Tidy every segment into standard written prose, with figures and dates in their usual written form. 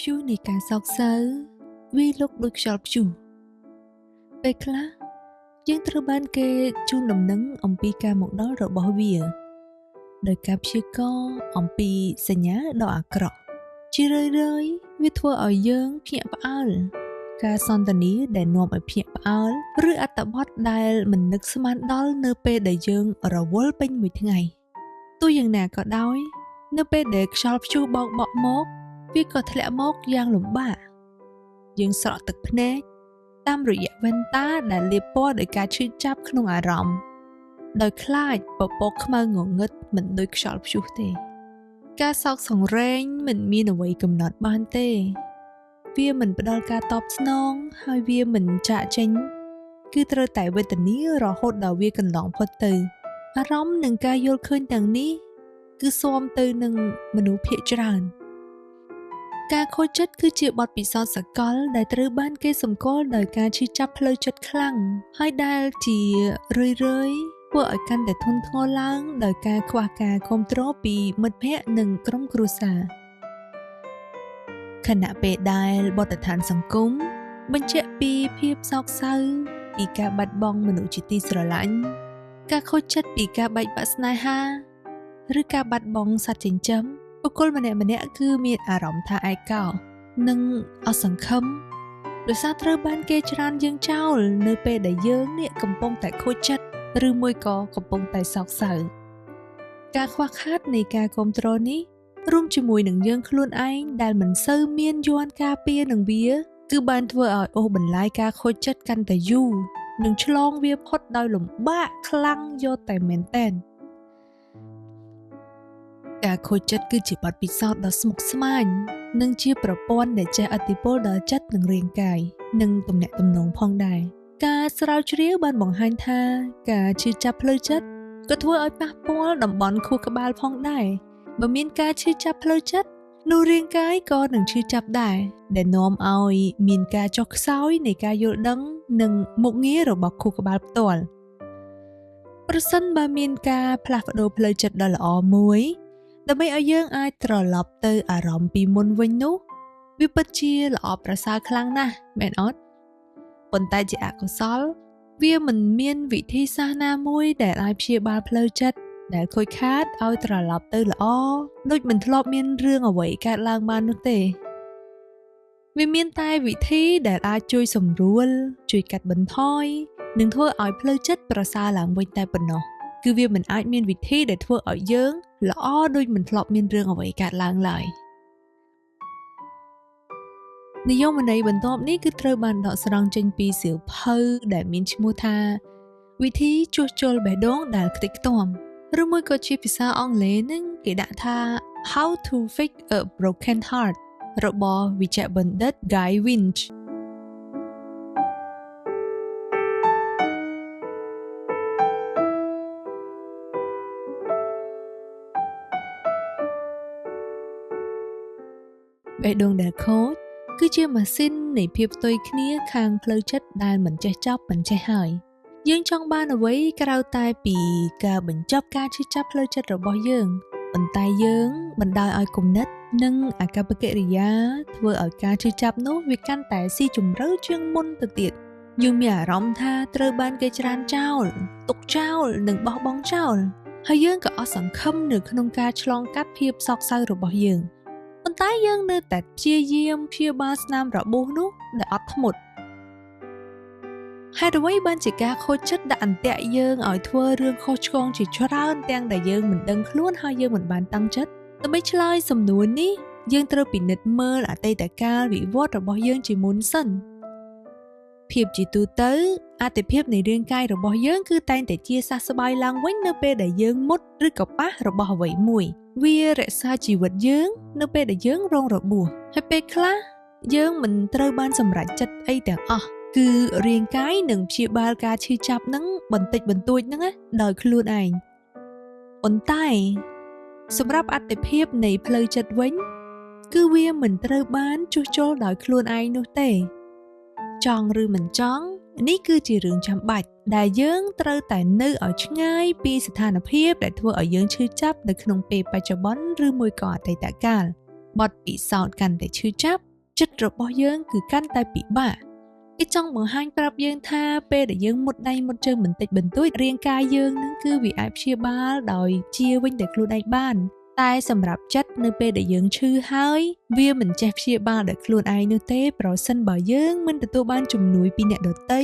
ព្យូនៃការសោកសៅវាលុកដូចខ្យល់ព្យុះពេលខ្លះយើងត្រូវបានគេជូនដំណឹងអំពីការមកដល់របស់វាដោយការព្យាករណ៍អំពីសញ្ញាដ៏អាក្រក់ជារឿយៗវាធ្វើឲ្យយើងភ្ញាក់ផ្អើលការសន្ទនាដែលនាំឲ្យភ្ញាក់ផ្អើលឬអត្ថបទដែលមិននឹកស្មានដល់នៅពេលដែលយើងរវល់ពេញមួយថ្ងៃទោះយ៉ាងណាក៏ដោយនៅពេលដែលខ្យល់ព្យុះបោកបក់មកវាក៏ធ្លាក់មកយ៉ាងលំបាកយើងស្រក់ទឹកភ្នែកតាមរយៈវ៉ែនតាដែលលាបពណ៌ដោយការឈឺចាប់ក្នុងអារម្មណ៍ដោយខ្លាចពពកខ្មៅងងឹតមិនដូចខ្យល់ព្យុះទេការសោកសង្រេងមិនមានអ្វីកំណត់បានទេវាមិនផ្ដល់ការតបស្នងហើយវាមិនចាកចេញគឺត្រូវតែវេទនារហូតដល់វាកន្លងផុតទៅអារម្មណ៍និងការយល់ឃើញទាំងនេះគឺស៊ាំទៅនឹងមនុស្សភាគច្រើនការខូចចិត្តគឺជាបទពិសោធន៍សកលដែលត្រូវបានគេសម្គាល់ដោយការឈឺចាប់ផ្លូវចិត្តខ្លាំងហើយដែលជារឿយៗធ្វើឲ្យកាន់តែធ្ងន់ធ្ងរឡើងដោយការខ្វះការគាំទ្រពីមិត្តភ័ក្តិនិងក្រុមគ្រួសារខណៈពេលដែលបទដ្ឋានសង្គមបញ្ជាក់ពីភាពសោកសៅពីការបាត់បង់មនុស្សជាទីស្រឡាញ់ការខូចចិត្តពីការបែកបាក់ស្នេហាឬការបាត់បង់សត្វចិញ្ចឹមបុគ្គលម្នាក់ៗគឺមានអារម្មណ៍ថាឯកោនិងអសង្ឃឹមដោយសារត្រូវបានគេច្រានយើងចោលនៅពេលដែលយើងនេះកំពុងតែខូចចិត្តឬមួយក៏កំពុងតែសោកសៅការខ្វះខាតនៃការគាំទ្រនេះរួមជាមួយនឹងយើងខ្លួនឯងដែលមិនសូវមានយ័ន្តការពារនឹងវាគឺបានធ្វើឲ្យអូសបន្លាយការខូចចិត្តកាន់តែយូរនិងឆ្លងវាផុតដោយលំបាកខ្លាំងយកតែមែនទែនការខូចចិត្តគឺជាបទពិសោធន៍ដ៏ស្មុគស្មាញនិងជាប្រព័ន្ធដែលជះឥទ្ធិពលដល់ចិត្តនិងរាងកាយនិងទំនាក់ទំនងផងដែរការស្រាវជ្រាវបានបង្ហាញថាការឈឺចាប់ផ្លូវចិត្តក៏ធ្វើឲ្យប៉ះពាល់តំបន់ខួរក្បាលផងដែរបើមានការឈឺចាប់ផ្លូវចិត្តនោះរាងកាយក៏នឹងឈឺចាប់ដែរដែលនាំឲ្យមានការចុះខ្សោយនៃការយល់ដឹងនិងមុខងាររបស់ខួរក្បាលផ្ទាល់ប្រសិនបើមានការផ្លាស់ប្ដូរផ្លូវចិត្តដ៏ល្អមួយដើម្បីឲ្យយើងអាចត្រឡប់ទៅអារម្មណ៍ពីមុនវិញនោះវាពិតជាល្អប្រសើរខ្លាំងណាស់មែនអត់ប៉ុន្តែជាអកុសលវាមិនមានវិធីសាស្ត្រណាមួយដែលអាចព្យាបាលផ្លូវចិត្តដែលខូចខាតឲ្យត្រឡប់ទៅល្អដូចមិនធ្លាប់មានរឿងអ្វីកើតឡើងបាននោះទេវាមានតែវិធីដែលអាចជួយសម្រួលជួយកាត់បន្ថយនិងធ្វើឲ្យផ្លូវចិត្តប្រសើរឡើងវិញតែប៉ុណ្ណោះគឺវាមិនអាចមានវិធីដែលធ្វើឲ្យយើងល្អដូចមិនធ្លាប់មានរឿងអ្វីកើតឡើងឡើយនិយមន័យបន្ទាប់នេះគឺត្រូវបានដកស្រង់ចេញពីសៀវភៅដែលមានឈ្មោះថាវិធីជួសជុលបេះដូងដែលខ្ទេចខ្ទាំឬមួយក៏ជាភាសាអង់គ្លេសនឹងគេដាក់ថា How to Fix a Broken Heart របស់វិជ្ជបណ្ឌិត Guy Winchបេះដូងដែលខូចគឺជាម៉ាស៊ីននៃភាពផ្ទុយគ្នាខាងផ្លូវចិត្តដែលមិនចេះចប់មិនចេះហើយយើងចង់បានអ្វីក្រៅតែពីការបញ្ចប់ការឈឺចាប់ផ្លូវចិត្តរបស់យើងប៉ុន្តែយើងបណ្ដោយឲ្យគំនិតនិងអាកប្បកិរិយាធ្វើឲ្យការឈឺចាប់នោះវាកាន់តែស៊ីជម្រៅជាងមុនទៅទៀតយើងមានអារម្មណ៍ថាត្រូវបានគេច្រានចោលទុកចោលនិងបោះបង់ចោលហើយយើងក៏អស់សង្ឃឹមនៅក្នុងការឆ្លងកាត់ភាពសោកសៅរបស់យើងប៉ុន្តែយើងនៅតែព្យាយាមព្យាបាលស្នាមរបួសនោះដែលអត់ធ្មត់ហេតុអ្វីបានជាការខូចចិត្តដាក់អន្ទាក់យើងឲ្យធ្វើរឿងខុសឆ្គងជាច្រើនទាំងដែលយើងមិនដឹងខ្លួនហើយយើងមិនបានតាំងចិត្តដើម្បីឆ្លើយសំណួរនេះយើងត្រូវពិនិត្យមើលអតីតកាលវិវត្តរបស់យើងជាមុនសិនភាពជាទូទៅអត្ថិភាពនៃរាងកាយរបស់យើងគឺតែងតែជាសះស្បើយឡើងវិញនៅពេលដែលយើងមុតឬក៏ប៉ះរបស់អ្វីមួយវារក្សាជីវិតយើងនៅពេលដែលយើងរងរបួសហើយពេលខ្លះយើងមិនត្រូវបានសម្រេចចិត្តអីទាំងអស់គឺរាងកាយនឹងព្យាបាលការឈឺចាប់នឹងបន្តិចបន្តួចហ្នឹងដោយខ្លួនឯងប៉ុន្តែសម្រាប់អត្ថិភាពនៃផ្លូវចិត្តវិញគឺវាមិនត្រូវបានជួសជុលដោយខ្លួនឯងនោះទេចង់ឬមិនចង់នេះគឺជារឿងចាំបាច់ដែលយើងត្រូវតែនៅឲ្យឆ្ងាយពីស្ថានភាពដែលធ្វើឲ្យយើងឈឺចាប់នៅក្នុងពេលបច្ចុប្បន្នឬមួយក៏អតីតកាលបទពិសោធន៍កាន់តែឈឺចាប់ ចិត្តរបស់យើងគឺកាន់តែពិបាកគេចង់បង្ហាញប្រាប់យើងថាពេលដែលយើងមុតដៃមុតជើងបន្តិចបន្តួចរាងកាយយើងនឹងគឺវាអាចព្យាបាលដោយជាវិញតែខ្លួនឯងបានតែសម្រាប់ចិត្តនៅពេលដែលយើងឈឺហើយវាមិនចេះព្យាបាលដោយខ្លួនឯងនោះទេប្រសិនបើយើងមិនទទួលបានជំនួយពីអ្នកដទៃ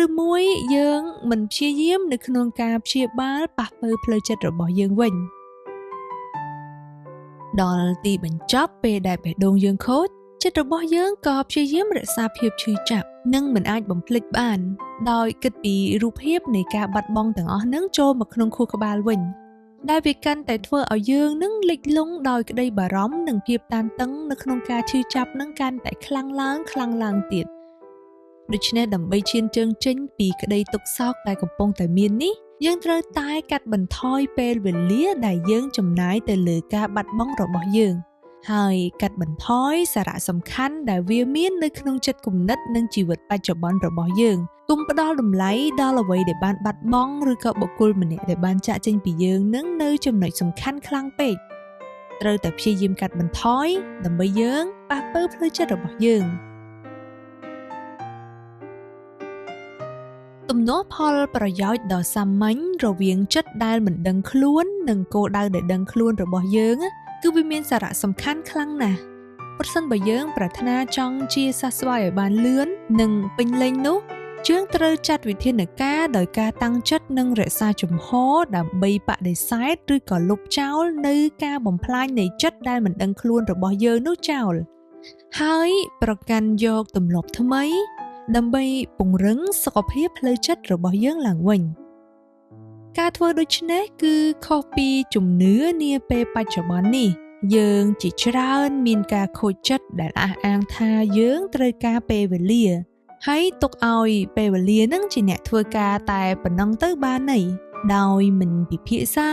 ឬមួយយើងមិនព្យាយាមនៅក្នុងការព្យាបាលប៉ះប៉ូវផ្លូវចិត្តរបស់យើងវិញដល់ទីបញ្ចប់ពេលដែលបេះដូងយើងខូចចិត្តរបស់យើងក៏ព្យាយាមរក្សាភាពឈឺចាប់និងមិនអាចបំភ្លេចបានដោយគិតពីរូបភាពនៃការបាត់បង់ទាំងអស់ហ្នឹងចូលមកក្នុងខួរក្បាលវិញដែលវាកាន់តែធ្វើឲ្យយើងនឹងលិចលង់ដោយក្តីបារម្ភនិងភាពតានតឹងនៅក្នុងការឈឺចាប់នឹងកាន់តែខ្លាំងឡើងទៀតដូច្នេះដើម្បីឈានជើងចេញពីក្តីទុក្ខសោកដែលកំពុងតែមាននេះយើងត្រូវតែកាត់បន្ថយពេលវេលាដែលយើងចំណាយទៅលើការបាត់បង់របស់យើងហើយកាត់បន្ថយសារៈសំខាន់ដែលវាមាននៅក្នុងចិត្តគំនិតនិងជីវិតបច្ចុប្បន្នរបស់យើងកុំផ្ដល់តម្លៃដល់អ្វីដែលបានបាត់បង់ឬក៏បុគ្គលម្នាក់ដែលបានចាកចេញពីយើងនឹងនៅចំណុចសំខាន់ខ្លាំងពេកត្រូវតែព្យាយាមកាត់បន្ថយដើម្បីយើងប៉ះប៉ូវផ្លូវចិត្តរបស់យើងទំនាស់ផលប្រយោជន៍ដ៏សាមញ្ញរវាងចិត្តដែលមិនដឹងខ្លួននិងគោលដៅដែលដឹងខ្លួនរបស់យើងគឺវាមានសារៈសំខាន់ខ្លាំងណាស់ប្រសិនបើយើងប្រាថ្នាចង់ជាសះស្បើយឲ្យបានលឿននិងពេញលេញនោះយើងត្រូវចាត់វិធានការដោយការតាំងចិត្តនិងរក្សាជំហរដើម្បីបដិសេធឬក៏លុបចោលនៅការបំផ្លាញនៃចិត្តដែលមិនដឹងខ្លួនរបស់យើងនោះចោលហើយប្រកាន់យកទម្លាប់ថ្មីដើម្បីពង្រឹងសុខភាពផ្លូវចិត្តរបស់យើងឡើងវិញការធ្វើដូច្នេះគឺខុសពីជំនឿនាពេលបច្ចុប្បន្ននេះយើងជាច្រើនមានការខូចចិត្តដែលអះអាងថាយើងត្រូវការពេលវេលាហើយទុកឲ្យពេលវេលានឹងជាអ្នកធ្វើការតែប៉ុណ្ណឹងទៅបានន័យដោយមិនពិភាក្សា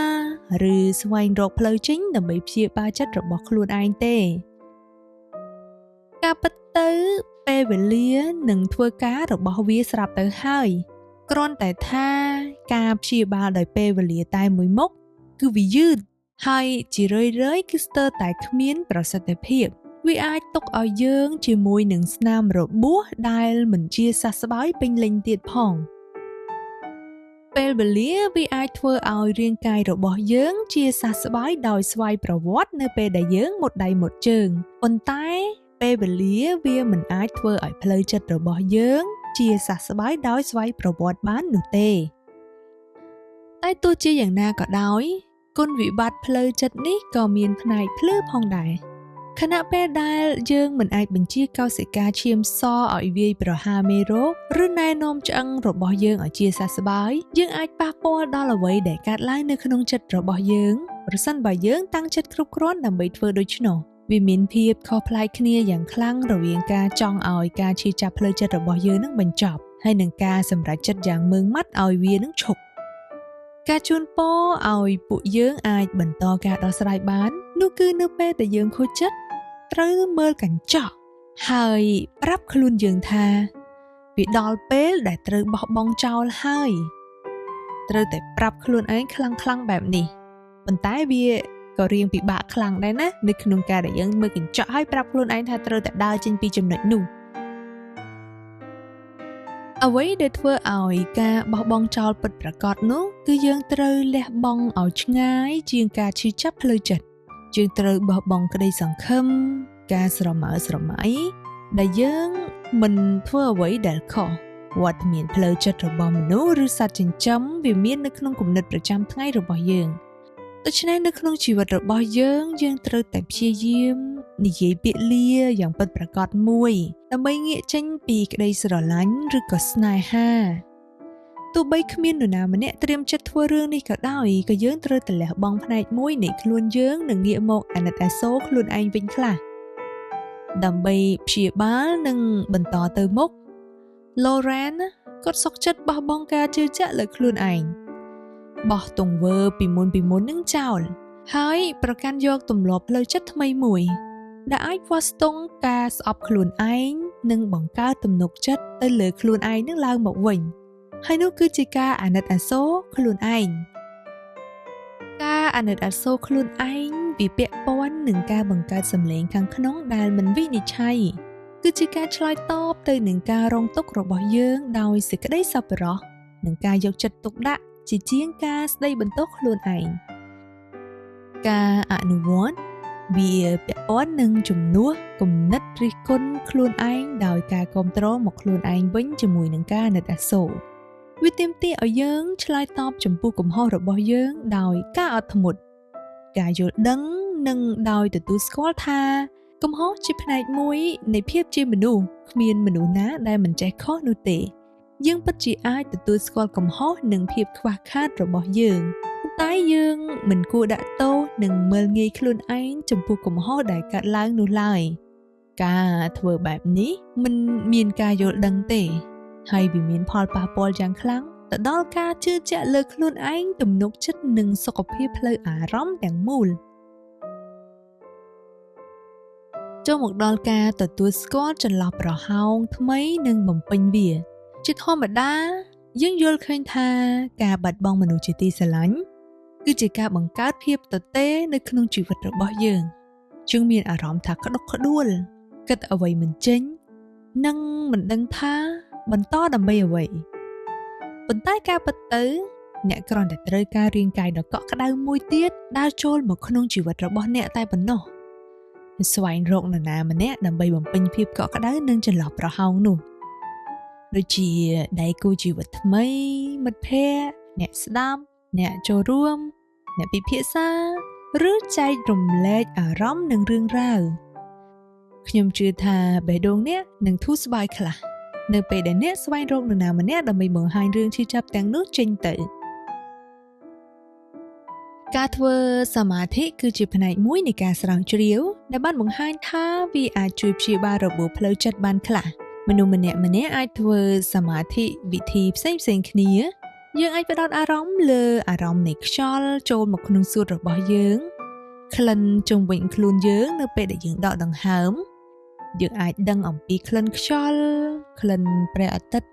ឬស្វែងរកផ្លូវចេញដើម្បីព្យាបាលចិត្តរបស់ខ្លួនឯងទេការពិតទៅពេលវេលានឹងធ្វើការរបស់វាស្រាប់ទៅហើយគ្រាន់តែថាការព្យាបាលដោយពេលវេលាតែមួយមុខគឺវាយឺតហើយជារឿយៗគឺស្ទើរតែគ្មានប្រសិទ្ធភាពវាអាចទុកឲ្យយើងជាមួយនឹងស្នាមរបួសដែលមិនជាសះស្បើយពេញលេញទៀតផងពេលវេលាវាអាចធ្វើឲ្យរាងកាយរបស់យើងជាសះស្បើយដោយស្វ័យប្រវត្តិនៅពេលដែលយើងមុតដៃមុតជើងប៉ុន្តែពេលវេលាវាមិនអាចធ្វើឲ្យផ្លូវចិត្តរបស់យើងជាសះស្បើយដោយស្វ័យប្រវត្តិបាននោះទេតែទោះជាយ៉ាងណាក៏ដោយគុណវិបត្តិផ្លូវចិត្តនេះក៏មានផ្នែកភ្លឺផងដែរខណៈពេលដែលយើងមិនអាចបញ្ជាកោសិកាឈាមសឲ្យវាយប្រហារមេរោគឬណែនាំឆ្អឹងរបស់យើងឲ្យជាសះស្បើយយើងអាចប៉ះពាល់ដល់អ្វីដែលកើតឡើងនៅក្នុងចិត្តរបស់យើងប្រសិនបើយើងតាំងចិត្តគ្រប់គ្រាន់ដើម្បីធ្វើដូច្នោះវាមានភាពខុសប្លែកគ្នាយ៉ាងខ្លាំងរវាងការចង់ឲ្យការឈឺចាប់ផ្លូវចិត្តរបស់យើងនឹងបញ្ចប់ហើយនឹងការសម្រេចចិត្តយ៉ាងម៉ឺងម៉ាត់ឲ្យវានឹងឈប់ការជូនពរឲ្យពួកយើងអាចបន្តការដោះស្រាយបាននោះគឺនៅពេលដែលយើងខូចចិត្តត្រូវមើលកញ្ចក់ហើយប្រាប់ខ្លួនយើងថាវាដល់ពេលដែលត្រូវបោះបង់ចោលហើយត្រូវតែប្រាប់ខ្លួនឯងខ្លាំងៗបែបនេះប៉ុន្តែវាក៏រៀងពិបាកខ្លាំងដែរណានៅក្នុងការដែលយើងមើលកញ្ចក់ហើយប្រាប់ខ្លួនឯងថាត្រូវតែដើរចេញពីចំណុចនោះអ្វីដែលធ្វើឲ្យការបោះបង់ចោលពិតប្រាកដនោះគឺយើងត្រូវលះបង់ឲ្យឆ្ងាយជាងការឈឺចាប់ផ្លូវចិត្តយើងត្រូវបោះបង់ក្តីសង្ឃឹមការស្រមើស្រមៃដែលយើងមិនធ្វើអ្វីដែលខុសវត្តមានផ្លូវចិត្តរបស់មនុស្សឬសត្វចិញ្ចឹមវាមាននៅក្នុងគំនិតប្រចាំថ្ងៃរបស់យើងដូច្នេះនៅក្នុងជីវិតរបស់យើងត្រូវតែព្យាយាមនិយាយពាក្យលាយ៉ាងពិតប្រាកដមួយដើម្បីងាកចេញពីក្តីស្រឡាញ់ឬក៏ស្នេហាទោះបីគ្មាននរណាម្នាក់ត្រៀមចិត្តធ្វើរឿងនេះក៏ដោយក៏យើងត្រូវតែលះបង់ផ្នែកមួយនៃខ្លួនយើងនិងងាកមកអាណិតអាសូរខ្លួនឯងវិញខ្លះដើម្បីព្យាបាលនិងបន្តទៅមុខ Lauren គាត់សុខចិត្តបោះបង់ការជឿជាក់លើខ្លួនឯងបោះទង្វើពីមុននឹងចោលហើយប្រកាន់យកទម្លាប់ផ្លូវចិត្តថ្មីមួយដែលអាចវាស់ស្ទង់ការស្អប់ខ្លួនឯងនិងបង្កើតទំនុកចិត្តទៅលើខ្លួនឯងនឹងឡើងមកវិញហើយនោះគឺជាការអាណិតអាសូរខ្លួនឯងការអាណិតអាសូរខ្លួនឯងវាពាក់ព័ន្ធនឹងការបង្កើតសម្លេងខាងក្នុងដែលមិនវិនិច្ឆ័យ គឺជាការឆ្លើយតបទៅនឹងការរងទុក្ខរបស់យើងដោយសេចក្តីសប្បុរសនិងការយកចិត្តទុកដាក់ជាជាងការស្ដីបន្ទោសខ្លួនឯងការអនុវត្តវាពាក់ព័ន្ធនឹងជំនួសគំនិតរិះគន់ខ្លួនឯងដោយការគ្រប់គ្រងមកខ្លួនឯងវិញជាមួយនឹងការណិតអាសូរវាទាមទារឲ្យយើងឆ្លើយតបចំពោះកំហុសរបស់យើងដោយការអត់ធ្មត់ការយល់ដឹងនិងដោយទទួលស្គាល់ថាកំហុសជាផ្នែកមួយនៃភាពជាមនុស្សគ្មានមនុស្សណាដែលមិនចេះខុសនោះទេយើងពិតជាអាចទទួលស្គាល់កំហុសនិងភាពខ្វះខាតរបស់យើងតែយើងមិនគួរដាក់ទោសនិងមើលងាយខ្លួនឯងចំពោះកំហុសដែលកើតឡើងនោះឡើយការធ្វើបែបនេះមិនមានការយល់ដឹងទេហើយវាមានផលប៉ះពាល់យ៉ាងខ្លាំងទៅដល់ការជឿជាក់លើខ្លួនឯងទំនុកចិត្តនិងសុខភាពផ្លូវអារម្មណ៍ទាំងមូលចូលមកដល់ការទទួលស្គាល់ចន្លោះប្រហោងថ្មីនិងបំពេញវាជាធម្មតាយើងយល់ឃើញថាការបាត់បង់មនុស្សជាទីស្រឡាញ់គឺជាការបង្កើតភាពទទេនៅក្នុងជីវិតរបស់យើងមានអារម្មណ៍ថាក្តុកក្តួលគិតអ្វីមិនចេញនិងមិនដឹងថាបន្តដើម្បីអ្វីប៉ុន្តែការពិតទៅអ្នកគ្រាន់តែត្រូវការរាងកាយដ៏កក់ក្ដៅមួយទៀតដើរចូលមកក្នុងជីវិតរបស់អ្នកតែប៉ុណ្ណោះស្វែងរកនរណាម្នាក់ដើម្បីបំពេញភាពកក់ក្ដៅនិងចន្លោះប្រហោងនោះដូចជាដៃគូជីវិតថ្មីមិត្តភ័ក្តិអ្នកស្ដាប់អ្នកចូលរួមអ្នកពិភាក្សាឬចែករំលែកអារម្មណ៍និងរឿងរ៉ាវខ្ញុំជឿថាបេះដូងអ្នកនឹងធូរស្បើយខ្លះនៅពេលដែលអ្នកស្វែងរកនរណាម្នាក់ដើម្បីបង្ហាញរឿងឈឺចាប់ទាំងនោះចេញទៅការធ្វើសមាធិគឺជាផ្នែកមួយនៃការស្រាវជ្រាវដែលបានបង្ហាញថាវាអាចជួយព្យាបាលរបួសផ្លូវចិត្តបានខ្លះមនុស្សម្នាក់អាចធ្វើសមាធិវិធីផ្សេងគ្នាយើងអាចផ្ដោតអារម្មណ៍លើអារម្មណ៍នៃខ្យល់ចូលមកក្នុងសួតរបស់យើងក្លិនជុំវិញខ្លួនយើងនៅពេលដែលយើងដកដង្ហើមយើងអាចដឹងអំពីក្លិនខ្យល់ក្លិនព្រះអាទិត្យ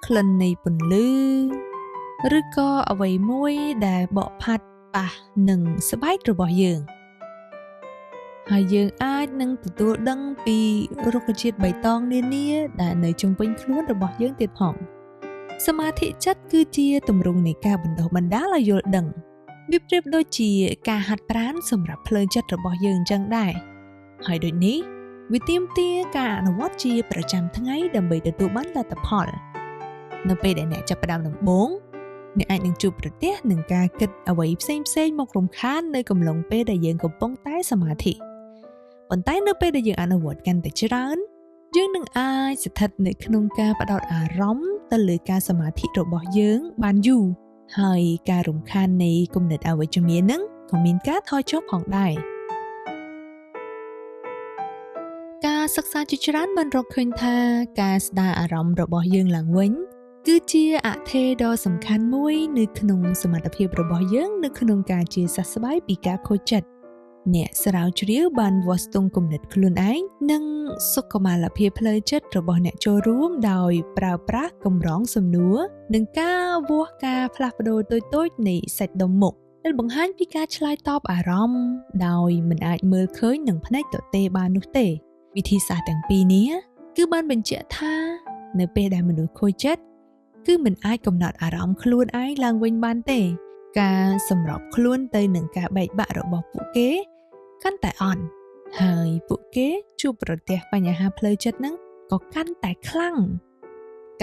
ក្លិននៃពន្លឺឬក៏អ្វីមួយដែលបក់ផាត់ប៉ះនឹងស្បែករបស់យើងហើយយើងអាចនឹងទទួលដឹងពីរុក្ខជាតិបៃតងនានាដែលនៅជុំវិញខ្លួនរបស់យើងទៀតផងសមាធិចិត្តគឺជាទម្រង់នៃការបណ្ដុះបណ្ដាលឲ្យយល់ដឹងវាប្រៀបដូចជាការហាត់ប្រាណសម្រាប់ផ្លូវចិត្តរបស់យើងអញ្ចឹងដែរហើយដូចនេះវាទាមទារការអនុវត្តជាប្រចាំថ្ងៃដើម្បីទទួលបានលទ្ធផលនៅពេលដែលអ្នកចាប់ផ្ដើមដំបូងអ្នកអាចនឹងជួបប្រទះនឹងការគិតអ្វីផ្សេងមករំខាននៅកំឡុងពេលដែលយើងកំពុងតែសមាធិប៉ុន្តែនៅពេលដែលយើងអនុវត្តកាន់តែច្រើនយើងនឹងអាចស្ថិតនៅក្នុងការផ្ដោតអារម្មណ៍ទៅលើការសមាធិរបស់យើងបានយូរហើយការរំខាននៃគំនិតអវិជ្ជមាននឹងក៏មានការថយចុះផងដែរការសិក្សាជាច្រើនបានរកឃើញថាការស្ដារអារម្មណ៍របស់យើងឡើងវិញគឺជាអថេរដ៏សំខាន់មួយនៅក្នុងសមត្ថភាពរបស់យើងនៅក្នុងការជាសះស្បើយពីការខូចចិត្តអ្នកស្រាវជ្រាវបានវាស់ស្ទង់គំនិតខ្លួនឯងនិងសុខុមាលភាពផ្លូវចិត្តរបស់អ្នកចូលរួមដោយប្រើប្រាស់កម្រងសំណួរនិងការវាស់ការផ្លាស់ប្ដូរតូចៗនៃសាច់ដុំមុខដែលបង្ហាញពីការឆ្លើយតបអារម្មណ៍ដោយមិនអាចមើលឃើញនឹងភ្នែកទទេបាននោះទេវិធីសាស្ត្រទាំងពីរនេះគឺបានបញ្ជាក់ថានៅពេលដែលមនុស្សខូចចិត្តគឺមិនអាចកំណត់អារម្មណ៍ខ្លួនឯងឡើងវិញបានទេការសម្របខ្លួនទៅនឹងការបែកបាក់របស់ពួកគេកាន់តែអន់ហើយពួកគេជួបប្រទះបញ្ហាផ្លូវចិត្តហ្នឹងក៏កាន់តែខ្លាំង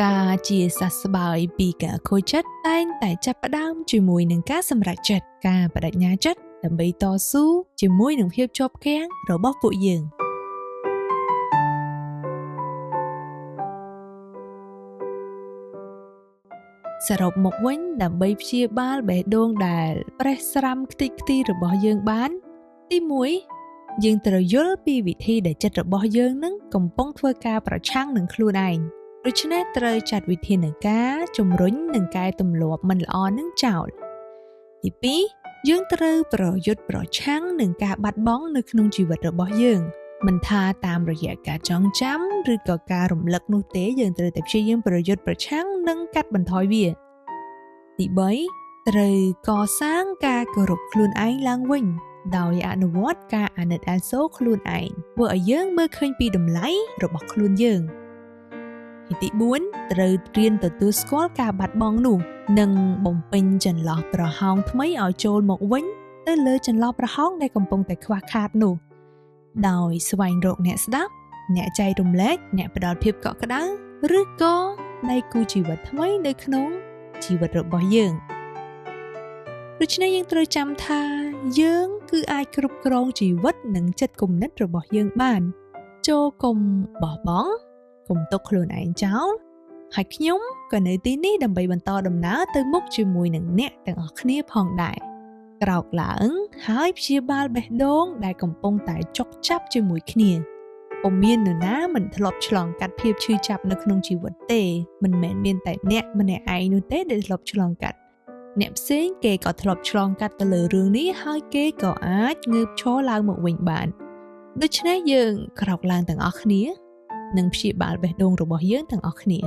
ការជាសះស្បើយពីការខូចចិត្តតែងតែចាប់ផ្ដើមជាមួយនឹងការសម្រេចចិត្តការបដិញ្ញាចិត្តដើម្បីតស៊ូជាមួយនឹងភាពជាប់គាំងរបស់ពួកយើងសរុបមកវិញដើម្បីព្យាបាលបេះដូងដែលប្រេះស្រាំខ្ទេចខ្ទីរបស់យើងបានទី1យើងត្រូវយល់ពីវិធីដែលចិត្តរបស់យើងនឹងកំពុងធ្វើការប្រឆាំងនឹងខ្លួនឯងដូច្នេះត្រូវចាត់វិធានការជំរុញនិងកែទម្លាប់មិនល្អនឹងចោលទី2យើងត្រូវប្រយុទ្ធប្រឆាំងនឹងការបាត់បង់នៅក្នុងជីវិតរបស់យើងមិនថាតាមរយៈការចងចាំឬក៏ការរំលឹកនោះទេយើងត្រូវតែព្យាយាមប្រយុទ្ធប្រឆាំងនិងកាត់បន្ថយវាទី3ត្រូវកសាងការគោរពខ្លួនឯងឡើងវិញ ដោយអនុវត្តការអាណិតអាសូរខ្លួនឯងធ្វើឲ្យយើងមើលឃើញពីតម្លៃរបស់ខ្លួនយើងហើយទី4ត្រូវរៀនទទួលស្គាល់ការបាត់បង់នោះនិងបំពេញចន្លោះប្រហោងថ្មីឲ្យចូលមកវិញទៅលើចន្លោះប្រហោងដែលកំពុងតែខ្វះខាតនោះដោយស្វែងរកអ្នកស្ដាប់អ្នកចែករំលែកអ្នកផ្ដល់ភាពកក់ក្ដៅឬក៏ដៃគូជីវិតថ្មីនៅក្នុងជីវិតរបស់យើងដូច្នេះយើងត្រូវចាំថាយើងគឺអាចគ្រប់គ្រងជីវិតនិងចិត្តគំនិតរបស់យើងបានចូលកុំបោះបង់កុំទុកខ្លួនឯងចោលហើយខ្ញុំក៏នៅទីនេះដើម្បីបន្តដំណើរទៅមុខជាមួយនឹងអ្នកទាំងអស់គ្នាផងដែរក្រោកឡើងហើយព្យាបាលបេះដូងដែលកំពុងតែចុកចាប់ជាមួយគ្នាពុំមាននរណាមិនធ្លាប់ឆ្លងកាត់ភាពឈឺចាប់នៅក្នុងជីវិតទេមិនមែនមានតែអ្នកម្នាក់ឯងនោះទេដែលធ្លាប់ឆ្លងកាត់អ្នកផ្សេងគេក៏ធ្លាប់ឆ្លងកាត់ទៅលើរឿងនេះហើយគេក៏អាចងើបឈរឡើងមកវិញបានដូច្នេះយើងក្រោកឡើងទាំងអស់គ្នានិងព្យាបាលបេះដូងរបស់យើងទាំងអស់គ្នា